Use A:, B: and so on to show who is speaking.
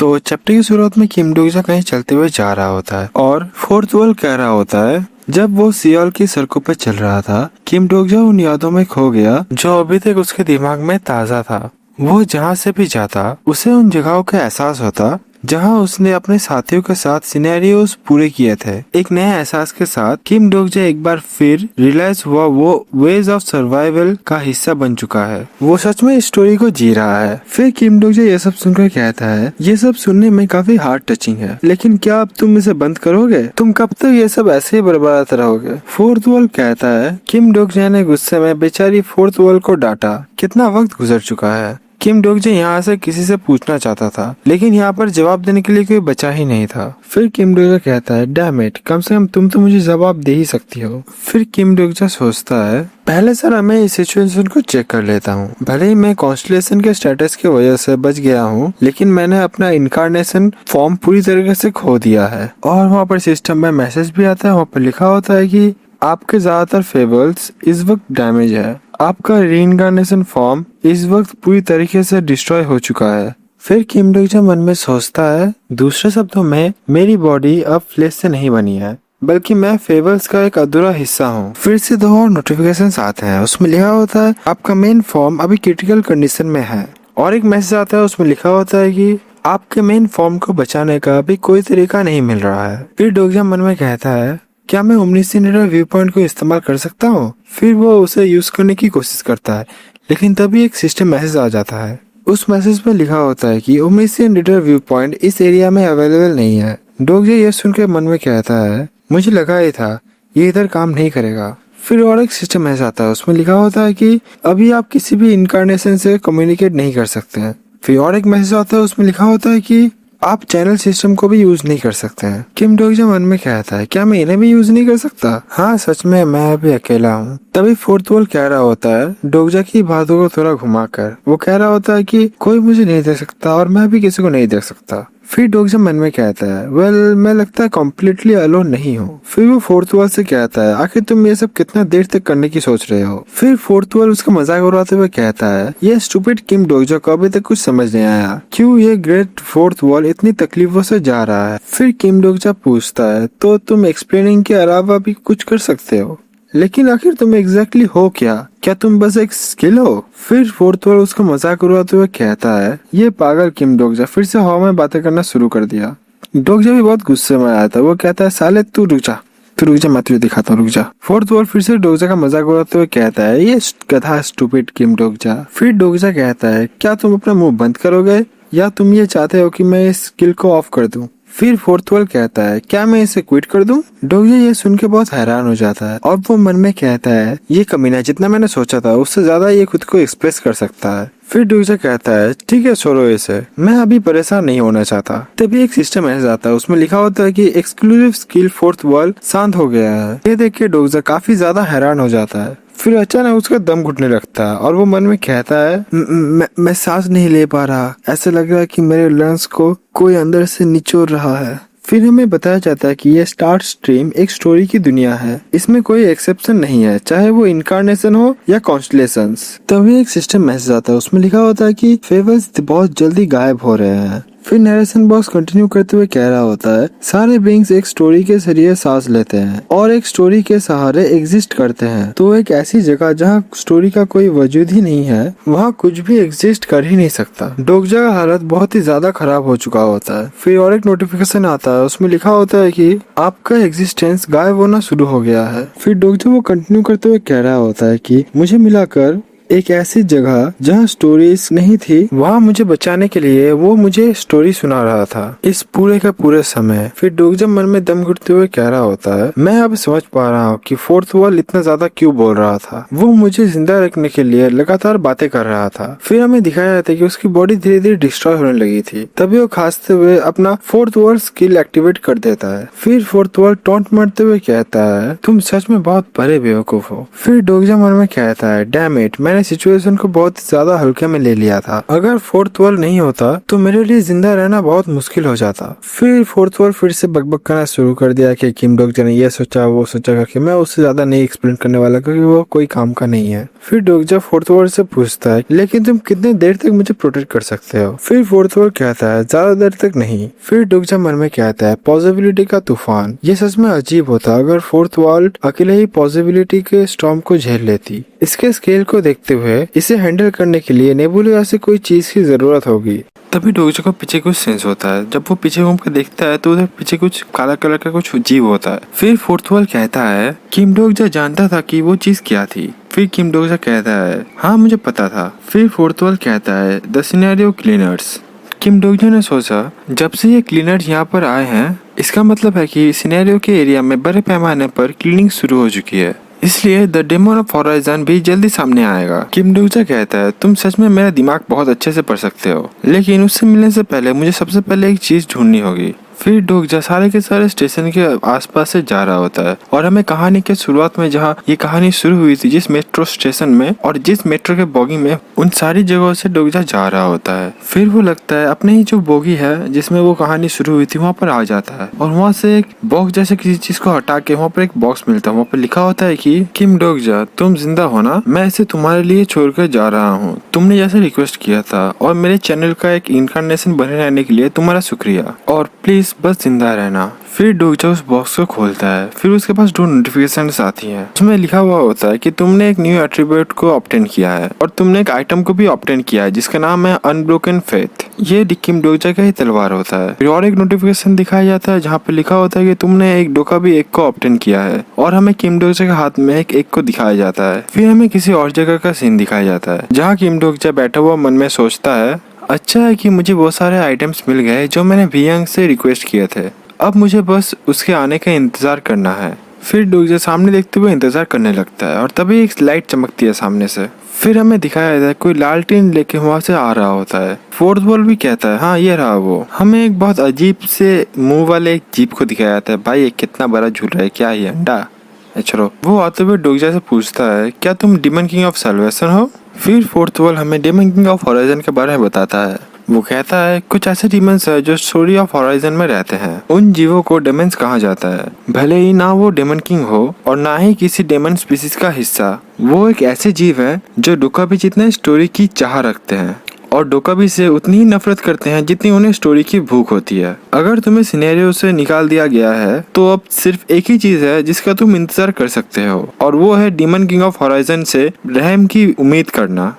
A: तो चैप्टर की शुरुआत में किम डोगजा कहीं चलते हुए जा रहा होता है और फोर्थ वॉल कह रहा होता है। जब वो सियोल की सड़कों पर चल रहा था, किम डोगजा उन यादों में खो गया जो अभी तक उसके दिमाग में ताजा था। वो जहाँ से भी जाता उसे उन जगहों का एहसास होता जहाँ उसने अपने साथियों के साथ सिनेरियोस पूरे किए थे। एक नए एहसास के साथ किम डोगजा एक बार फिर रियलाइज हुआ वो वेज ऑफ सर्वाइवल का हिस्सा बन चुका है। वो सच में इस स्टोरी को जी रहा है। फिर किम डोगजा ये सब सुनकर कहता है, ये सब सुनने में काफी हार्ट टचिंग है, लेकिन क्या अब तुम इसे बंद करोगे? तुम कब तक ये सब ऐसे ही बर्बाद रहोगे? फोर्थ वॉल कहता है। किम डोगजा ने गुस्से में बेचारी फोर्थ वॉल को डांटा। कितना वक्त गुजर चुका है। किम डोगजा यहाँ से किसी से पूछना चाहता था, लेकिन यहाँ पर जवाब देने के लिए कोई बचा ही नहीं था। फिर किम डोगजा कहता है, डैम इट, कम से कम तुम तो मुझे जवाब दे ही सकती हो। फिर किम डोगजा सोचता है, पहले सर मैं इस सिचुएशन को चेक कर लेता हूँ। भले ही मैं कॉन्स्टलेशन के स्टेटस की वजह से बच गया हूँ, लेकिन मैंने अपना इनकारनेशन फॉर्म पूरी तरीके से खो दिया है। और वहाँ पर सिस्टम में मैसेज भी आता है, वहाँ पर लिखा होता है कि आपके ज्यादातर फेबल्स इस वक्त डैमेज है। आपका रीइंकार्नेशन फॉर्म इस वक्त पूरी तरीके से डिस्ट्रॉय हो चुका है। फिर किम डोगजा मन में सोचता है, दूसरे शब्दों में मेरी बॉडी अब फ्लेश से नहीं बनी है, बल्कि मैं फेबल्स का एक अधूरा हिस्सा हूँ। फिर से 2 और नोटिफिकेशंस आते हैं, उसमें लिखा होता है आपका मेन फॉर्म अभी क्रिटिकल कंडीशन में है। और एक मैसेज आता है, उसमें लिखा होता है कि आपके मेन फॉर्म को बचाने का अभी कोई तरीका नहीं मिल रहा है। फिर डोगजा मन में कहता है, क्या मैं ओमनिशिएंट व्यू पॉइंट को इस्तेमाल कर सकता हूँ? फिर वो उसे यूज करने की कोशिश करता है, लेकिन तभी एक सिस्टम मैसेज आ जाता है। उस मैसेज में लिखा होता है कि ओमनिशिएंट व्यू पॉइंट इस एरिया में अवेलेबल नहीं है। डोगजा ये सुनकर मन में कहता है, मुझे लगा ही था ये इधर काम नहीं करेगा। फिर और एक सिस्टम मैसेज आता है, उसमें लिखा होता है कि अभी आप किसी भी इनकारनेशन से कम्युनिकेट नहीं कर सकते हैं। फिर और एक मैसेज आता है, उसमें लिखा होता है कि आप चैनल सिस्टम को भी यूज नहीं कर सकते हैं। किम डोगजा मन में कहता है, क्या मैं इन्हें भी यूज नहीं कर सकता? हाँ, सच में मैं अभी अकेला हूँ। तभी फोर्थ वॉल कह रहा होता है, डोगजा की बातों को थोड़ा घुमाकर। वो कह रहा होता है कि कोई मुझे नहीं देख सकता और मैं भी किसी को नहीं देख सकता। फिर डोगजा मन में कहता है, वेल मैं लगता है कम्प्लीटली अलोन नहीं हूँ। फिर वो फोर्थ वॉल से कहता है, आखिर तुम ये सब कितना देर तक करने की सोच रहे हो? फिर फोर्थ वॉल उसका मजाक उड़ाते हुए कहता है, ये स्टूपिड किम डोगजा को अभी तक कुछ समझ नहीं आया, क्यों ये ग्रेट फोर्थ वॉल इतनी तकलीफों से जा रहा है। फिर किम डोगजा पूछता है, तो तुम एक्सप्लेनिंग के अलावा भी कुछ कर सकते हो, लेकिन आखिर तुम एग्जैक्टली हो क्या तुम बस एक स्किल हो? फिर फोर्थ वॉल उसको मजाक उड़ाते हुए कहता है, ये पागल किम डोगजा फिर से हवा में बातें करना शुरू कर दिया। डोगजा भी बहुत गुस्से में आया था। वो कहता है, साले तू रुक जा, मैं तुझे दिखाता हूँ, रुक जा। फोर्थ वॉल फिर से डोगजा का मजाक उड़ाते हुए कहता है, ये गधा स्टूपिड किम डोगजा। फिर डोगजा कहता है, क्या तुम अपना मुंह बंद करोगे या तुम ये चाहते हो कि मैं इस स्किल को ऑफ कर दूं? फिर फोर्थ वॉल कहता है, क्या मैं इसे क्विट कर दूं? डोगजा ये सुन के बहुत हैरान हो जाता है और वो मन में कहता है, ये कमीना जितना मैंने सोचा था उससे ज्यादा ये खुद को एक्सप्रेस कर सकता है। फिर डोगजा कहता है, ठीक है छोड़ो इसे, मैं अभी परेशान नहीं होना चाहता। तभी एक सिस्टम मैसेज आता है, उसमें लिखा होता है कि एक्सक्लूसिव स्किल फोर्थ वॉल शांत हो गया है। ये देख के डोगजा काफी ज्यादा हैरान हो जाता है। फिर अचानक उसका दम घुटने लगता है और वो मन में कहता है, मैं सांस नहीं ले पा रहा, ऐसा लग रहा है कि मेरे लंग्स को कोई अंदर से निचोड़ रहा है। फिर हमें बताया जाता है कि ये स्टार स्ट्रीम एक स्टोरी की दुनिया है, इसमें कोई एक्सेप्शन नहीं है, चाहे वो इनकारनेशन हो या कॉन्स्टलेशंस। तभी एक सिस्टम मैसेज आता है, उसमें लिखा होता है कि फेबल्स बहुत जल्दी गायब हो रहे हैं। फिर नरेशन बॉक्स कंटिन्यू करते हुए कह रहा होता है, सारे बीइंग्स एक स्टोरी के जरिए सांस लेते हैं और एक स्टोरी के सहारे एग्जिस्ट करते हैं। तो एक ऐसी जगह जहाँ स्टोरी का कोई वजूद ही नहीं है, वहाँ कुछ भी एग्जिस्ट कर ही नहीं सकता। डोगजा का हालत बहुत ही ज्यादा खराब हो चुका होता है। फिर और एक नोटिफिकेशन आता है, उसमें लिखा होता है कि आपका एग्जिस्टेंस गायब होना शुरू हो गया है। फिर डोगजा वो कंटिन्यू करते हुए कह रहा होता है कि मुझे मिलाकर एक ऐसी जगह जहाँ स्टोरीज नहीं थी, वहाँ मुझे बचाने के लिए वो मुझे स्टोरी सुना रहा था इस पूरे का पूरे समय। फिर डोगजा मन में दम घुटते हुए कह रहा होता है, मैं अब समझ पा रहा हूँ कि फोर्थ वॉल इतना ज्यादा क्यों बोल रहा था। वो मुझे जिंदा रखने के लिए लगातार बातें कर रहा था। फिर हमें दिखाया जाता है कि उसकी बॉडी धीरे धीरे डिस्ट्रॉय होने लगी थी। तभी वो खांसते हुए अपना फोर्थ वॉल स्किल एक्टिवेट कर देता है। फिर फोर्थ वॉल टॉन्ट मारते हुए कहता है, तुम सच में बहुत बड़े बेवकूफ हो। फिर डोगजा मन में कहता है, डैम इट, मैंने मैंने सिचुएशन को बहुत ज्यादा हल्के में ले लिया था। अगर फोर्थ वॉल नहीं होता तो मेरे लिए जिंदा रहना बहुत मुश्किल हो जाता। फिर फोर्थ वॉल फिर से बकबक करना शुरू कर दिया कि किम डोगजा ने ये सोचा वो सोचा करके। मैं उससे ज्यादा नहीं एक्सप्लेन करने वाला क्योंकि वो कोई काम का नहीं है। फिर डोगजा फोर्थ वॉल से पूछता है लेकिन तुम कितने देर तक मुझे प्रोटेक्ट कर सकते हो? फिर फोर्थ वॉल कहता है ज्यादा देर तक नहीं। फिर डोगजा मन में कहता है पॉसिबिलिटी का तूफान। ये सच में अजीब होता अगर फोर्थ वॉल अकेले ही पॉसिबिलिटी के स्टॉर्म को झेल लेती। इसके स्केल को देखते हुए इसे हैंडल करने के लिए नेबुला से कोई चीज की जरूरत होगी। तभी डोगजा को पीछे कुछ सेंस होता है। जब वो पीछे घूम कर देखता है तो उधर पीछे कुछ काला कलर का कुछ अजीब होता है। फिर फोर्थ वॉल कहता है किम डोगजा जानता था कि वो चीज क्या थी। फिर किम डोगजा कहता है हाँ मुझे पता था। फिर फोर्थ वॉल कहता है द सिनेरियो क्लीनर्स। किम डोगजा ने सोचा जब से ये क्लीनर्स यहाँ पर आए हैं इसका मतलब है कि सिनेरियो के एरिया में बड़े पैमाने पर क्लीनिंग शुरू हो चुकी है, इसलिए द डेमन ऑफ हॉराइजन भी जल्दी सामने आएगा। किम डोगजा कहता है तुम सच में मेरा दिमाग बहुत अच्छे से पढ़ सकते हो, लेकिन उससे मिलने से पहले मुझे सबसे पहले एक चीज ढूंढनी होगी। फिर डोगजा सारे के सारे स्टेशन के आसपास से जा रहा होता है और हमें कहानी के शुरुआत में जहाँ ये कहानी शुरू हुई थी जिस मेट्रो स्टेशन में और जिस मेट्रो के बोगी में, उन सारी जगहों से डोगजा जा रहा होता है। फिर वो लगता है अपने ही जो बोगी है जिसमें वो कहानी शुरू हुई थी वहाँ पर आ जाता है और वहाँ से एक बॉक्स जैसे किसी चीज को हटा के वहाँ पर एक बॉक्स मिलता है। वहाँ पर लिखा होता है कि किम डोगजा तुम जिंदा हो ना, मैं इसे तुम्हारे लिए छोड़कर जा रहा हूँ। तुमने जैसे रिक्वेस्ट किया था और मेरे चैनल का एक इनकार्नेशन बने रहने के लिए तुम्हारा शुक्रिया और प्लीज बस जिंदा रहना। फिर डोगजा उस बॉक्स को खोलता है। फिर उसके पास 2 नोटिफिकेशंस आती हैं। उसमें लिखा हुआ होता है कि तुमने एक न्यू एट्रीब्यूट को ऑब्टेन किया है और तुमने एक आइटम को भी ऑब्टेन किया है जिसका नाम है अनब्रोकन फेथ। ये किम डोगजा का ही तलवार होता है। फिर और एक नोटिफिकेशन दिखाया जाता है जहाँ पे लिखा होता है कि तुमने एक डोका भी एक को ऑब्टेन किया है और हमें किम डोगजा के हाथ में एक को दिखाया जाता है। फिर हमें किसी और जगह का सीन दिखाया जाता है जहाँ किम डोगजा बैठा हुआ मन में सोचता है अच्छा है कि मुझे वो सारे आइटम्स मिल गए जो मैंने वीयंग से रिक्वेस्ट किए थे, अब मुझे बस उसके आने का इंतजार करना है। फिर डोगजा सामने देखते हुए इंतजार करने लगता है और तभी एक लाइट चमकती है सामने से। फिर हमें दिखाया जाता है कोई लालटेन लेके वहाँ से आ रहा होता है। फोर्थ वॉल भी कहता है हाँ ये रहा वो। हमें एक बहुत अजीब से मुंह वाले एक जीप को दिखाया जाता है। भाई ये कितना बड़ा झूल रहा है, क्या ये अंडा? चलो वो आते हुए डोगजा से पूछता है क्या तुम डेमन किंग ऑफ सैल्वेशन हो? फिर फोर्थ वॉल हमें डेमन किंग ऑफ हॉराइजन के बारे में बताता है। वो कहता है कुछ ऐसे डीमंस है जो स्टोरी ऑफ हॉराइजन में रहते हैं। उन जीवों को डेमंस कहा जाता है, भले ही ना वो डेमन किंग हो और ना ही किसी डेमन स्पीसीज का हिस्सा। वो एक ऐसे जीव है जो डोकाबी जितने स्टोरी की चाह रखते हैं और डोकाबी से उतनी ही नफरत करते हैं जितनी उन्हें स्टोरी की भूख होती है। अगर तुम्हें सिनेरियो से निकाल दिया गया है तो अब सिर्फ एक ही चीज है जिसका तुम इंतजार कर सकते हो और वो है डेमन किंग ऑफ हॉराइजन से रहम की उम्मीद करना।